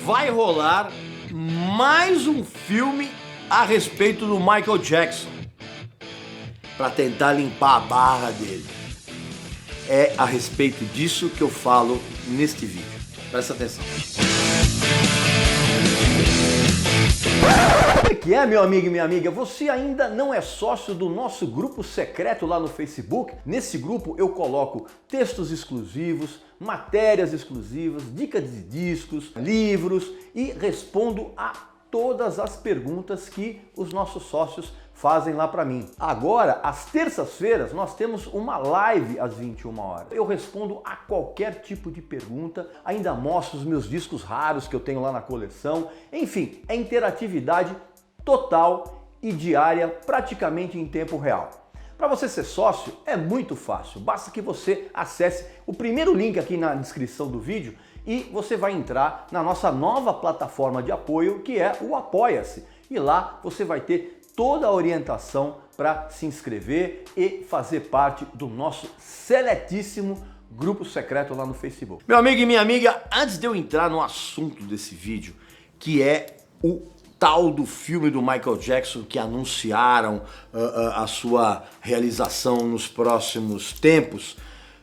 vai rolar mais um filme a respeito do Michael Jackson para tentar limpar a barra dele. É a respeito disso que eu falo neste vídeo. Presta atenção. Como é que é, meu amigo e minha amiga? Você ainda não é sócio do nosso grupo secreto lá no Facebook? Nesse grupo eu coloco textos exclusivos, matérias exclusivas, dicas de discos, livros e respondo a todas as perguntas que os nossos sócios fazem lá para mim. Agora, às terças-feiras, nós temos uma live às 21 horas. Eu respondo a qualquer tipo de pergunta, ainda mostro os meus discos raros que eu tenho lá na coleção. Enfim, é interatividade total e diária, praticamente em tempo real. Para você ser sócio é muito fácil, basta que você acesse o primeiro link aqui na descrição do vídeo e você vai entrar na nossa nova plataforma de apoio, que é o Apoia-se. E lá você vai ter toda a orientação para se inscrever e fazer parte do nosso seletíssimo grupo secreto lá no Facebook. Meu amigo e minha amiga, antes de eu entrar no assunto desse vídeo, que é o tal do filme do Michael Jackson que anunciaram a sua realização nos próximos tempos,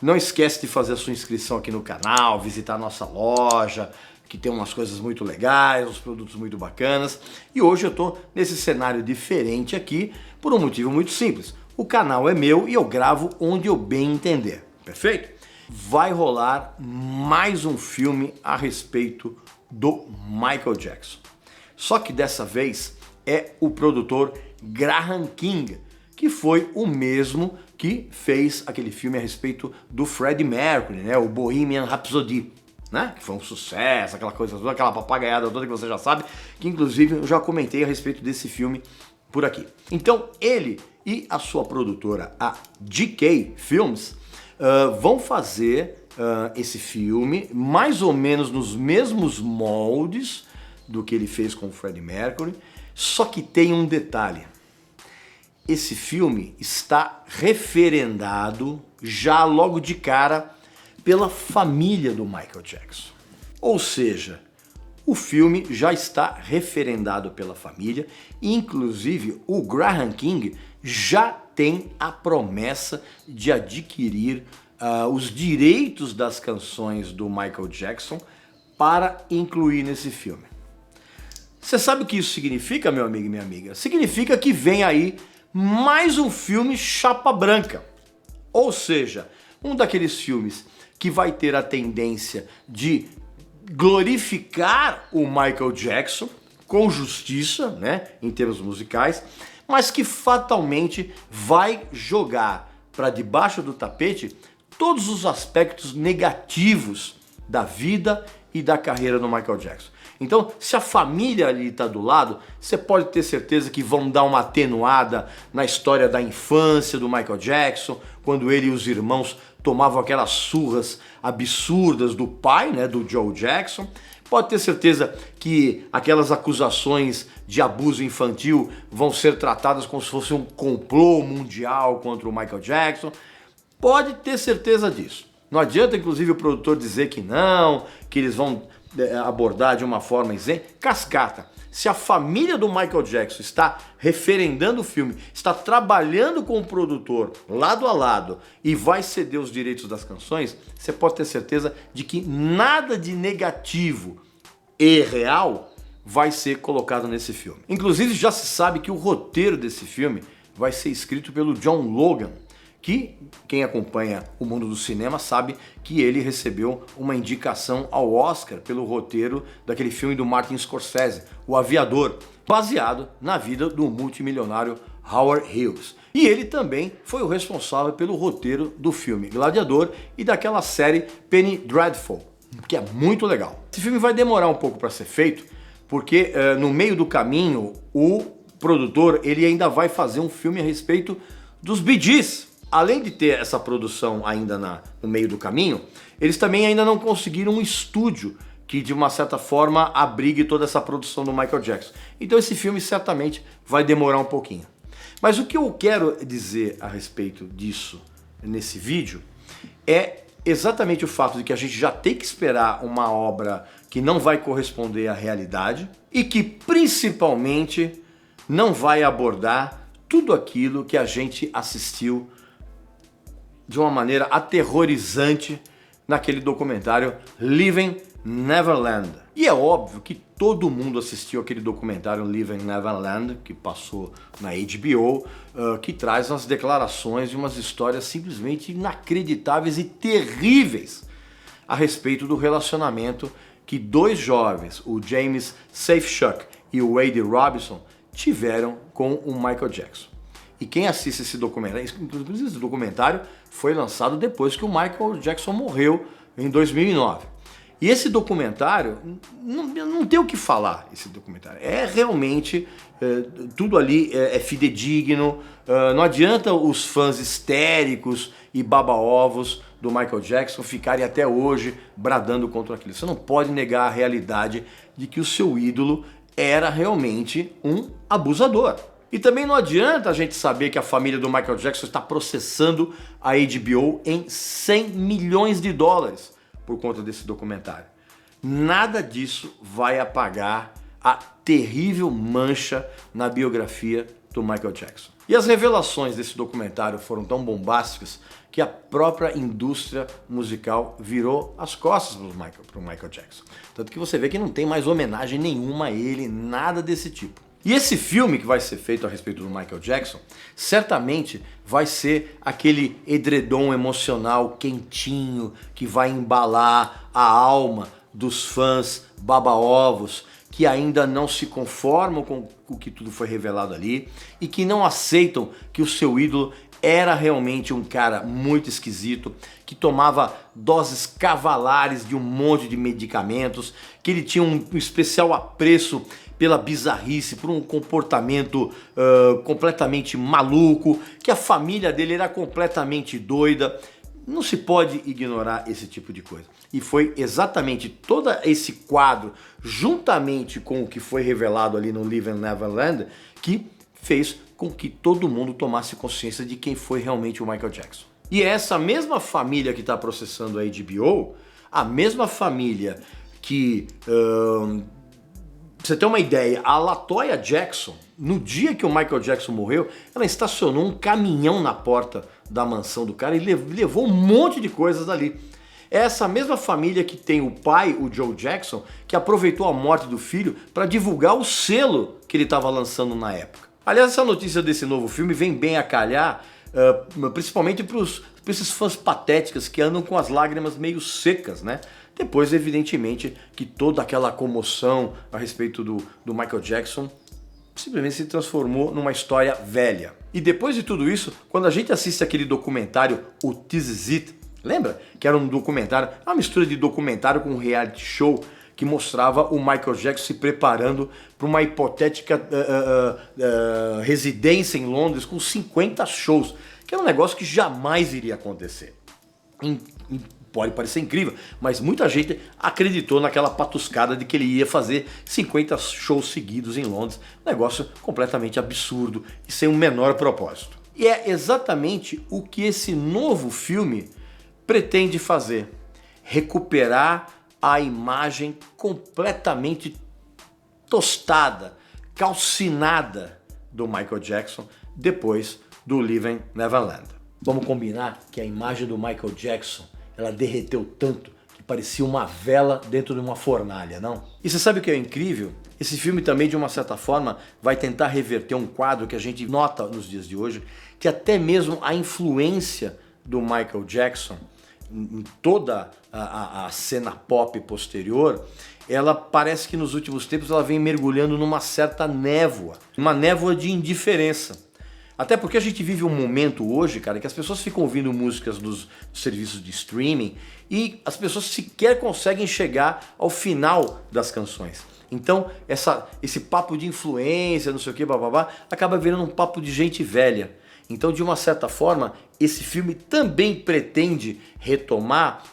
não esquece de fazer a sua inscrição aqui no canal, visitar a nossa loja, que tem umas coisas muito legais, uns produtos muito bacanas. E hoje eu tô nesse cenário diferente aqui por um motivo muito simples. O canal é meu e eu gravo onde eu bem entender, perfeito? Vai rolar mais um filme a respeito do Michael Jackson. Só que dessa vez é o produtor Graham King, que foi o mesmo que fez aquele filme a respeito do Freddie Mercury, né? O Bohemian Rhapsody, né? Que foi um sucesso, aquela coisa toda, aquela papagaiada toda que você já sabe, que inclusive eu já comentei a respeito desse filme por aqui. Então ele e a sua produtora, a GK Films, vão fazer esse filme mais ou menos nos mesmos moldes do que ele fez com o Freddie Mercury, só que tem um detalhe. Esse filme está referendado já logo de cara pela família do Michael Jackson. Ou seja, o filme já está referendado pela família e inclusive o Graham King já tem a promessa de adquirir os direitos das canções do Michael Jackson para incluir nesse filme. Você sabe o que isso significa, meu amigo e minha amiga? Significa que vem aí mais um filme chapa branca. Ou seja, um daqueles filmes que vai ter a tendência de glorificar o Michael Jackson com justiça, né, em termos musicais, mas que fatalmente vai jogar para debaixo do tapete todos os aspectos negativos da vida e da carreira do Michael Jackson. Então, se a família ali está do lado, você pode ter certeza que vão dar uma atenuada na história da infância do Michael Jackson, quando ele e os irmãos tomavam aquelas surras absurdas do pai, né, do Joe Jackson. Pode ter certeza que aquelas acusações de abuso infantil vão ser tratadas como se fosse um complô mundial contra o Michael Jackson. Pode ter certeza disso. Não adianta, inclusive, o produtor dizer que não, que eles vão abordar de uma forma isenta. Cascata. Se a família do Michael Jackson está referendando o filme, está trabalhando com o produtor lado a lado e vai ceder os direitos das canções, você pode ter certeza de que nada de negativo e real vai ser colocado nesse filme. Inclusive já se sabe que o roteiro desse filme vai ser escrito pelo John Logan, que quem acompanha o mundo do cinema sabe que ele recebeu uma indicação ao Oscar pelo roteiro daquele filme do Martin Scorsese, O Aviador, baseado na vida do multimilionário Howard Hughes. E ele também foi o responsável pelo roteiro do filme Gladiador e daquela série Penny Dreadful, que é muito legal. Esse filme vai demorar um pouco para ser feito, porque no meio do caminho o produtor ele ainda vai fazer um filme a respeito dos Bee Gees. Além de ter essa produção ainda no meio do caminho, eles também ainda não conseguiram um estúdio que de uma certa forma abrigue toda essa produção do Michael Jackson. Então esse filme certamente vai demorar um pouquinho. Mas o que eu quero dizer a respeito disso nesse vídeo é exatamente o fato de que a gente já tem que esperar uma obra que não vai corresponder à realidade e que principalmente não vai abordar tudo aquilo que a gente assistiu de uma maneira aterrorizante naquele documentário Leaving Neverland. E é óbvio que todo mundo assistiu aquele documentário Leaving Neverland, que passou na HBO, que traz umas declarações e umas histórias simplesmente inacreditáveis e terríveis a respeito do relacionamento que dois jovens, o James Safechuck e o Wade Robson, tiveram com o Michael Jackson. E quem assiste esse documentário, inclusive esse documentário foi lançado depois que o Michael Jackson morreu em 2009. E esse documentário, não tem o que falar, esse documentário. É realmente, tudo ali é fidedigno, não adianta os fãs histéricos e baba-ovos do Michael Jackson ficarem até hoje bradando contra aquilo. Você não pode negar a realidade de que o seu ídolo era realmente um abusador. E também não adianta a gente saber que a família do Michael Jackson está processando a HBO em 100 milhões de dólares por conta desse documentário. Nada disso vai apagar a terrível mancha na biografia do Michael Jackson. E as revelações desse documentário foram tão bombásticas que a própria indústria musical virou as costas para o Michael Jackson. Tanto que você vê que não tem mais homenagem nenhuma a ele, nada desse tipo. E esse filme que vai ser feito a respeito do Michael Jackson, certamente vai ser aquele edredom emocional quentinho que vai embalar a alma dos fãs baba-ovos que ainda não se conformam com o que tudo foi revelado ali e que não aceitam que o seu ídolo era realmente um cara muito esquisito, que tomava doses cavalares de um monte de medicamentos, que ele tinha um especial apreço pela bizarrice, por um comportamento completamente maluco, que a família dele era completamente doida. Não se pode ignorar esse tipo de coisa. E foi exatamente todo esse quadro, juntamente com o que foi revelado ali no Leaving Neverland, que fez com que todo mundo tomasse consciência de quem foi realmente o Michael Jackson. E é essa mesma família que está processando a HBO, a mesma família que... Pra você ter uma ideia, a LaToya Jackson, no dia que o Michael Jackson morreu, ela estacionou um caminhão na porta da mansão do cara e levou um monte de coisas dali. É essa mesma família que tem o pai, o Joe Jackson, que aproveitou a morte do filho para divulgar o selo que ele estava lançando na época. Aliás, essa notícia desse novo filme vem bem a calhar, principalmente para esses fãs patéticos que andam com as lágrimas meio secas, né? Depois, evidentemente, que toda aquela comoção a respeito do Michael Jackson simplesmente se transformou numa história velha. E depois de tudo isso, quando a gente assiste aquele documentário, o This Is It, lembra? Que era um documentário, uma mistura de documentário com um reality show que mostrava o Michael Jackson se preparando para uma hipotética residência em Londres com 50 shows, que era um negócio que jamais iria acontecer. Pode parecer incrível, mas muita gente acreditou naquela patuscada de que ele ia fazer 50 shows seguidos em Londres. Um negócio completamente absurdo e sem o menor propósito. E é exatamente o que esse novo filme pretende fazer. Recuperar a imagem completamente tostada, calcinada do Michael Jackson depois do Leaving Neverland. Vamos combinar que a imagem do Michael Jackson ela derreteu tanto que parecia uma vela dentro de uma fornalha, não? E você sabe o que é incrível? Esse filme também, de uma certa forma, vai tentar reverter um quadro que a gente nota nos dias de hoje, que até mesmo a influência do Michael Jackson em toda a cena pop posterior, ela parece que nos últimos tempos ela vem mergulhando numa certa névoa, uma névoa de indiferença. Até porque a gente vive um momento hoje, cara, que as pessoas ficam ouvindo músicas dos serviços de streaming e as pessoas sequer conseguem chegar ao final das canções. Então, esse papo de influência, não sei o que, bababá, acaba virando um papo de gente velha. Então, de uma certa forma, esse filme também pretende retomar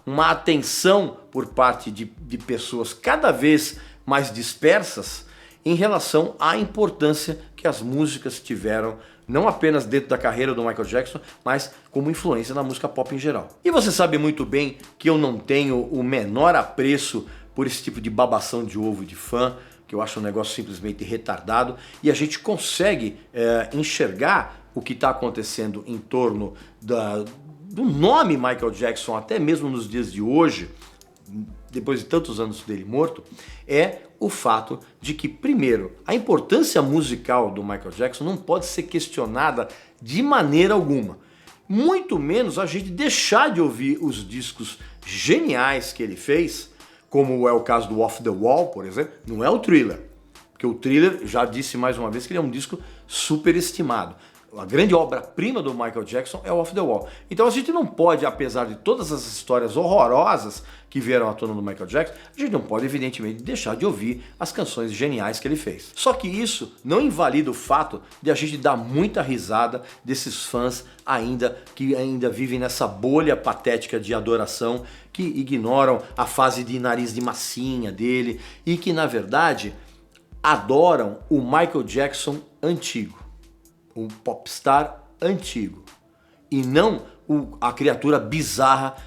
uma atenção por parte de pessoas cada vez mais dispersas em relação à importância que as músicas tiveram não apenas dentro da carreira do Michael Jackson, mas como influência na música pop em geral. E você sabe muito bem que eu não tenho o menor apreço por esse tipo de babação de ovo de fã, que eu acho um negócio simplesmente retardado, e a gente consegue enxergar o que está acontecendo em torno do nome Michael Jackson, até mesmo nos dias de hoje, depois de tantos anos dele morto, é o fato de que, primeiro, a importância musical do Michael Jackson não pode ser questionada de maneira alguma. Muito menos a gente deixar de ouvir os discos geniais que ele fez, como é o caso do Off the Wall, por exemplo, não é o Thriller. Porque o Thriller, já disse mais uma vez que ele é um disco superestimado. A grande obra-prima do Michael Jackson é o Off the Wall. Então a gente não pode, apesar de todas as histórias horrorosas que vieram à tona do Michael Jackson, a gente não pode, evidentemente, deixar de ouvir as canções geniais que ele fez. Só que isso não invalida o fato de a gente dar muita risada desses fãs que ainda vivem nessa bolha patética de adoração, que ignoram a fase de nariz de massinha dele e que, na verdade, adoram o Michael Jackson antigo. Um popstar antigo e não a criatura bizarra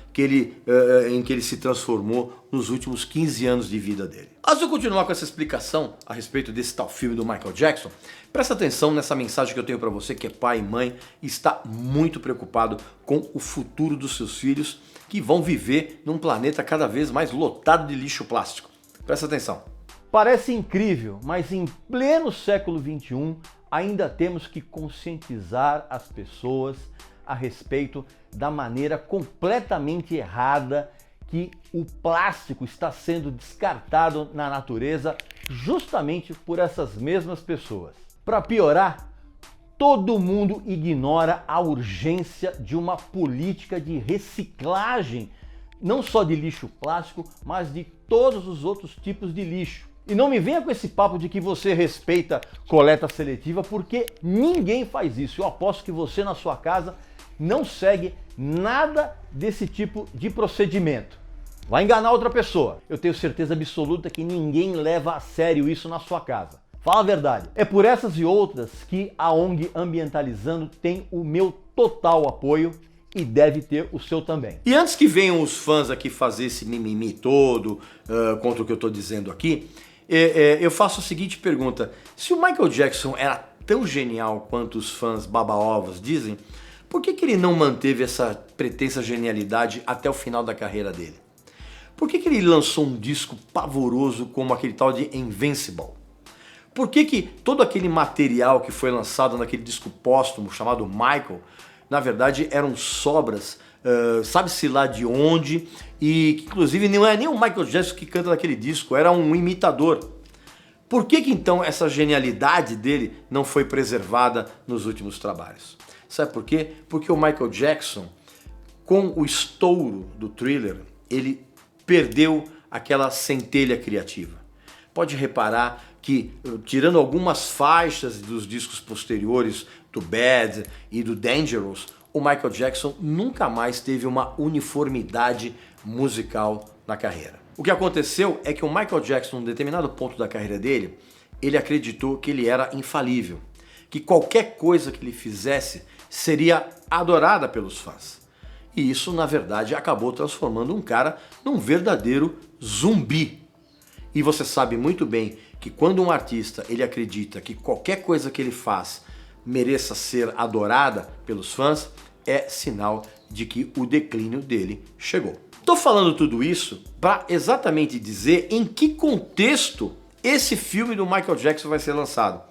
em que ele se transformou nos últimos 15 anos de vida dele. Antes de eu continuar com essa explicação a respeito desse tal filme do Michael Jackson, presta atenção nessa mensagem que eu tenho para você que é pai e mãe e está muito preocupado com o futuro dos seus filhos que vão viver num planeta cada vez mais lotado de lixo plástico. Presta atenção. Parece incrível, mas em pleno século XXI ainda temos que conscientizar as pessoas a respeito da maneira completamente errada que o plástico está sendo descartado na natureza justamente por essas mesmas pessoas. Para piorar, todo mundo ignora a urgência de uma política de reciclagem, não só de lixo plástico, mas de todos os outros tipos de lixo. E não me venha com esse papo de que você respeita coleta seletiva, porque ninguém faz isso. Eu aposto que você na sua casa não segue nada desse tipo de procedimento. Vai enganar outra pessoa. Eu tenho certeza absoluta que ninguém leva a sério isso na sua casa. Fala a verdade. É por essas e outras que a ONG Ambientalizando tem o meu total apoio e deve ter o seu também. E antes que venham os fãs aqui fazer esse mimimi todo contra o que eu estou dizendo aqui, eu faço a seguinte pergunta: se o Michael Jackson era tão genial quanto os fãs baba-ovos dizem, por que ele não manteve essa pretensa genialidade até o final da carreira dele? Por que ele lançou um disco pavoroso como aquele tal de Invincible? Por que todo aquele material que foi lançado naquele disco póstumo chamado Michael, na verdade eram sobras, sabe-se lá de onde, e que inclusive não é nem o Michael Jackson que canta naquele disco, era um imitador. Por que então essa genialidade dele não foi preservada nos últimos trabalhos? Sabe por quê? Porque o Michael Jackson, com o estouro do Thriller, ele perdeu aquela centelha criativa. Pode reparar que, tirando algumas faixas dos discos posteriores do Bad e do Dangerous, o Michael Jackson nunca mais teve uma uniformidade musical na carreira. O que aconteceu é que o Michael Jackson, em um determinado ponto da carreira dele, ele acreditou que ele era infalível, que qualquer coisa que ele fizesse seria adorada pelos fãs. E isso, na verdade, acabou transformando um cara num verdadeiro zumbi. E você sabe muito bem que quando um artista ele acredita que qualquer coisa que ele faz mereça ser adorada pelos fãs, é sinal de que o declínio dele chegou. Estou falando tudo isso para exatamente dizer em que contexto esse filme do Michael Jackson vai ser lançado.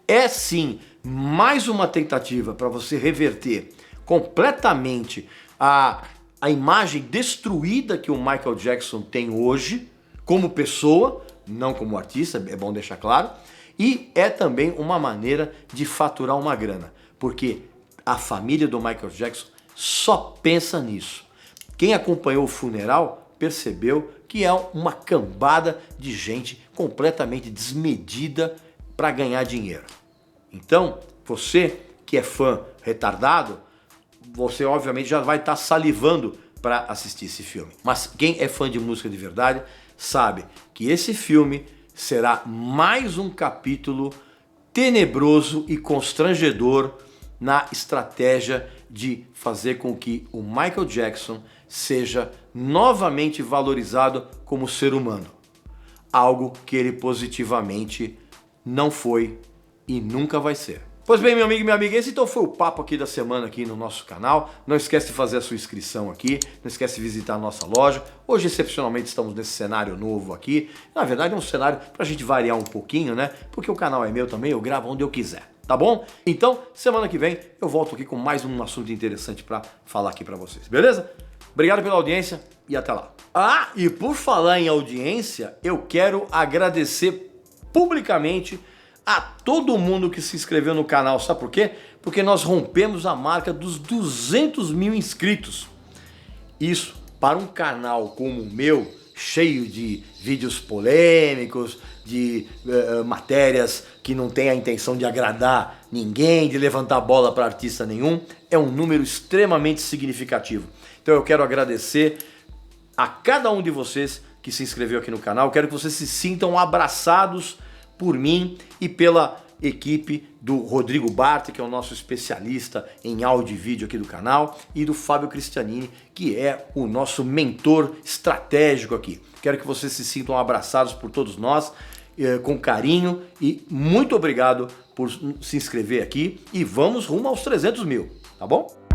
É sim mais uma tentativa para você reverter completamente a imagem destruída que o Michael Jackson tem hoje como pessoa, não como artista, é bom deixar claro, e é também uma maneira de faturar uma grana, porque a família do Michael Jackson só pensa nisso. Quem acompanhou o funeral percebeu que é uma cambada de gente completamente desmedida para ganhar dinheiro. Então, você que é fã retardado, você obviamente já vai estar salivando para assistir esse filme. Mas quem é fã de música de verdade sabe que esse filme será mais um capítulo tenebroso e constrangedor na estratégia de fazer com que o Michael Jackson seja novamente valorizado como ser humano. Algo que ele positivamente não foi e nunca vai ser. Pois bem, meu amigo e minha amiga, esse então foi o papo aqui da semana aqui no nosso canal. Não esquece de fazer a sua inscrição aqui, não esquece de visitar a nossa loja. Hoje, excepcionalmente, estamos nesse cenário novo aqui. Na verdade, é um cenário para a gente variar um pouquinho, né? Porque o canal é meu também, eu gravo onde eu quiser, tá bom? Então, semana que vem, eu volto aqui com mais um assunto interessante para falar aqui para vocês, beleza? Obrigado pela audiência e até lá. Ah, e por falar em audiência, eu quero agradecer publicamente a todo mundo que se inscreveu no canal. Sabe por quê? Porque nós rompemos a marca dos 200 mil inscritos. Isso, para um canal como o meu, cheio de vídeos polêmicos, de matérias que não tem a intenção de agradar ninguém, de levantar bola para artista nenhum, é um número extremamente significativo. Então eu quero agradecer a cada um de vocês que se inscreveu aqui no canal. Quero que vocês se sintam abraçados por mim e pela equipe do Rodrigo Bart, que é o nosso especialista em áudio e vídeo aqui do canal, e do Fábio Cristianini, que é o nosso mentor estratégico aqui. Quero que vocês se sintam abraçados por todos nós, com carinho, e muito obrigado por se inscrever aqui, e vamos rumo aos 300 mil, tá bom?